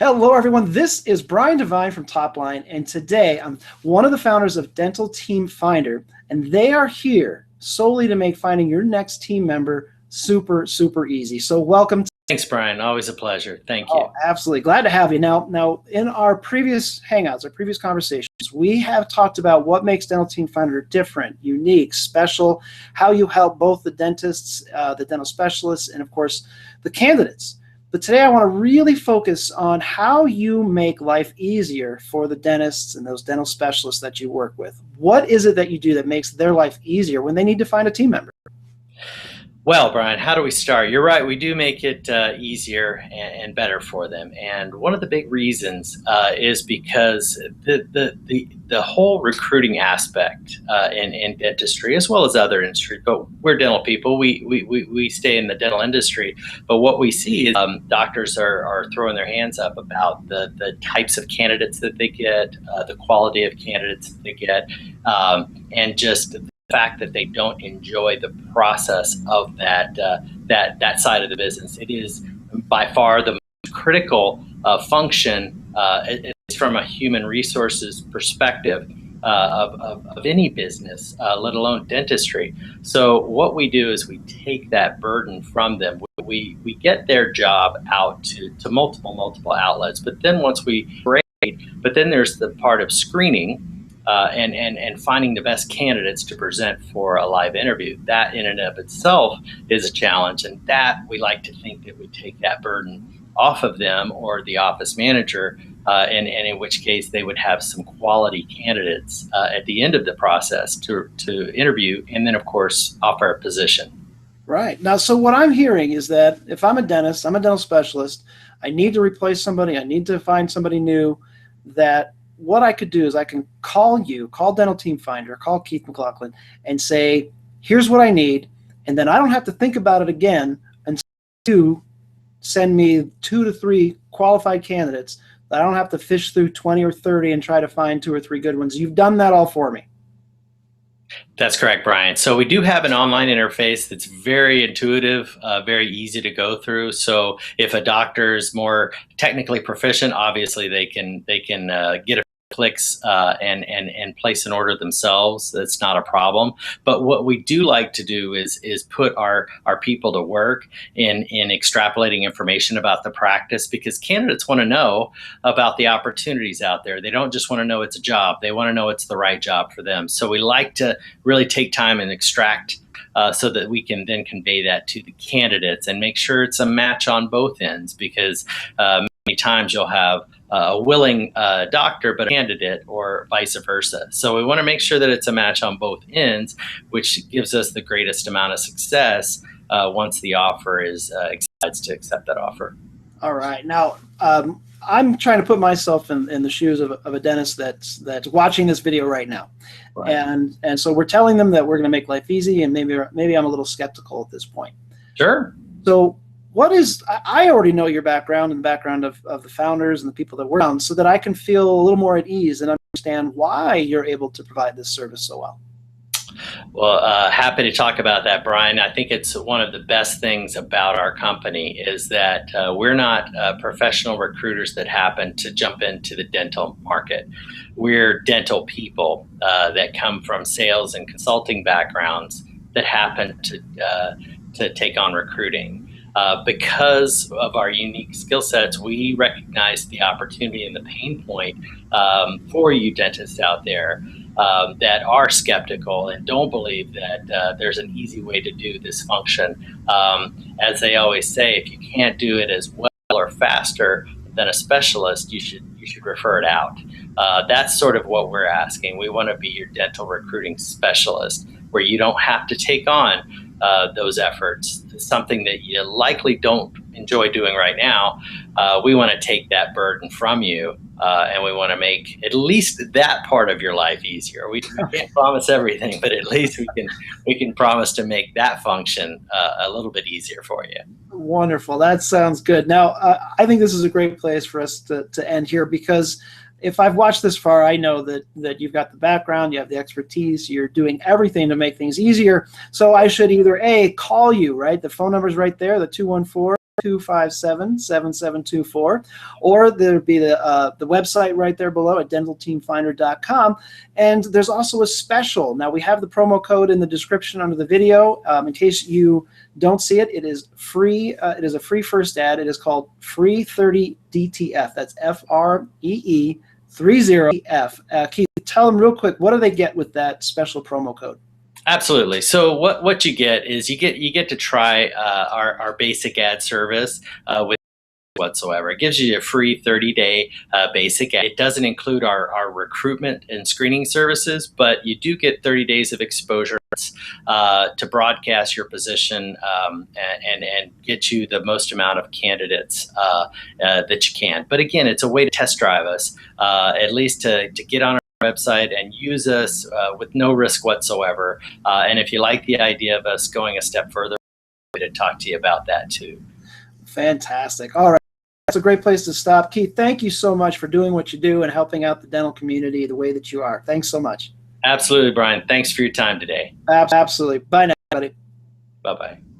Hello, everyone. This is Brian Devine from Topline, and today I'm one of the founders of Dental Team Finder, and they are here solely to make finding your next team member super, super easy. So welcome. Thanks, Brian. Always a pleasure. Thank you. Oh, absolutely. Glad to have you. Now, in our previous Hangouts, our previous conversations, we have talked about what makes Dental Team Finder different, unique, special, how you help both the dentists, the dental specialists, and of course, the candidates. But today I want to really focus on how you make life easier for the dentists and those dental specialists that you work with. What is it that you do that makes their life easier when they need to find a team member? Well, Brian, how do we start? You're right. We do make it easier and better for them. And one of the big reasons is because the whole recruiting aspect in dentistry, as well as other industries, but we're dental people. We stay in the dental industry. But what we see is doctors are throwing their hands up about the types of candidates that they get, the quality of candidates that they get, and just the fact that they don't enjoy the process of that side of the business. It is by far the most critical function. It's from a human resources perspective of any business, let alone dentistry. So what we do is we take that burden from them. We get their job out to multiple outlets. But then once we grade, but then there's the part of screening. And finding the best candidates to present for a live interview. That in and of itself is a challenge, and that we like to think that we take that burden off of them or the office manager, and in which case they would have some quality candidates at the end of the process to interview, and then of course offer a position. Right. Now, so what I'm hearing is that if I'm a dentist, I'm a dental specialist, I need to replace somebody, I need to find somebody new, that what I could do is I can call Dental Team Finder, call Keith McLachlan, and say, here's what I need, and then I don't have to think about it again until you send me 2 to 3 qualified candidates. I don't have to fish through 20 or 30 and try to find 2 or 3 good ones. You've done that all for me. That's correct, Brian. So we do have an online interface that's very intuitive, very easy to go through. So if a doctor is more technically proficient, obviously they can get a clicks and place an order themselves. That's not a problem. But what we do like to do is put our people to work in extrapolating information about the practice, because candidates want to know about the opportunities out there. They don't just want to know it's a job. They want to know it's the right job for them. So we like to really take time and extract so that we can then convey that to the candidates and make sure it's a match on both ends, because many times you'll have a willing doctor but a candidate, or vice versa. So we want to make sure that it's a match on both ends, which gives us the greatest amount of success once the offer is decides to accept that offer. All right. Now, I'm trying to put myself in the shoes of a dentist that's watching this video right now. Right. And so we're telling them that we're going to make life easy, and maybe I'm a little skeptical at this point. Sure. So I already know your background and the background of the founders and the people that work on, so that I can feel a little more at ease and understand why you're able to provide this service so well. Well, happy to talk about that, Brian. I think it's one of the best things about our company is that we're not professional recruiters that happen to jump into the dental market. We're dental people that come from sales and consulting backgrounds that happen to take on recruiting. Because of our unique skill sets, we recognize the opportunity and the pain point for you dentists out there that are skeptical and don't believe that there's an easy way to do this function. As they always say, if you can't do it as well or faster than a specialist, you should refer it out. That's sort of what we're asking. We want to be your dental recruiting specialist, where you don't have to take on those efforts. It's something that you likely don't enjoy doing right now. We want to take that burden from you, and we want to make at least that part of your life easier. We can't promise everything, but at least we can promise to make that function a little bit easier for you. Wonderful. That sounds good. Now, I think this is a great place for us to end here, because if I've watched this far, I know that you've got the background, you have the expertise, you're doing everything to make things easier. So I should either A, call you, right? The phone number's right there, the 214, 257-7724, or there'll be the website right there below at dentalteamfinder.com. And there's also a special. Now, we have the promo code in the description under the video. In case you don't see it, it is free. It is a free first ad. It is called Free 30 DTF. That's FREE 30F. Keith, tell them real quick, what do they get with that special promo code? Absolutely. So what you get is you get to try our basic ad service with whatsoever. It gives you a free 30-day basic ad. It doesn't include our recruitment and screening services, but you do get 30 days of exposure to broadcast your position and get you the most amount of candidates that you can. But again, it's a way to test drive us, at least to get on our website and use us with no risk whatsoever. And if you like the idea of us going a step further, we're going to talk to you about that too. Fantastic. All right. That's a great place to stop. Keith, thank you so much for doing what you do and helping out the dental community the way that you are. Thanks so much. Absolutely, Brian. Thanks for your time today. Absolutely. Bye now, buddy. Bye-bye.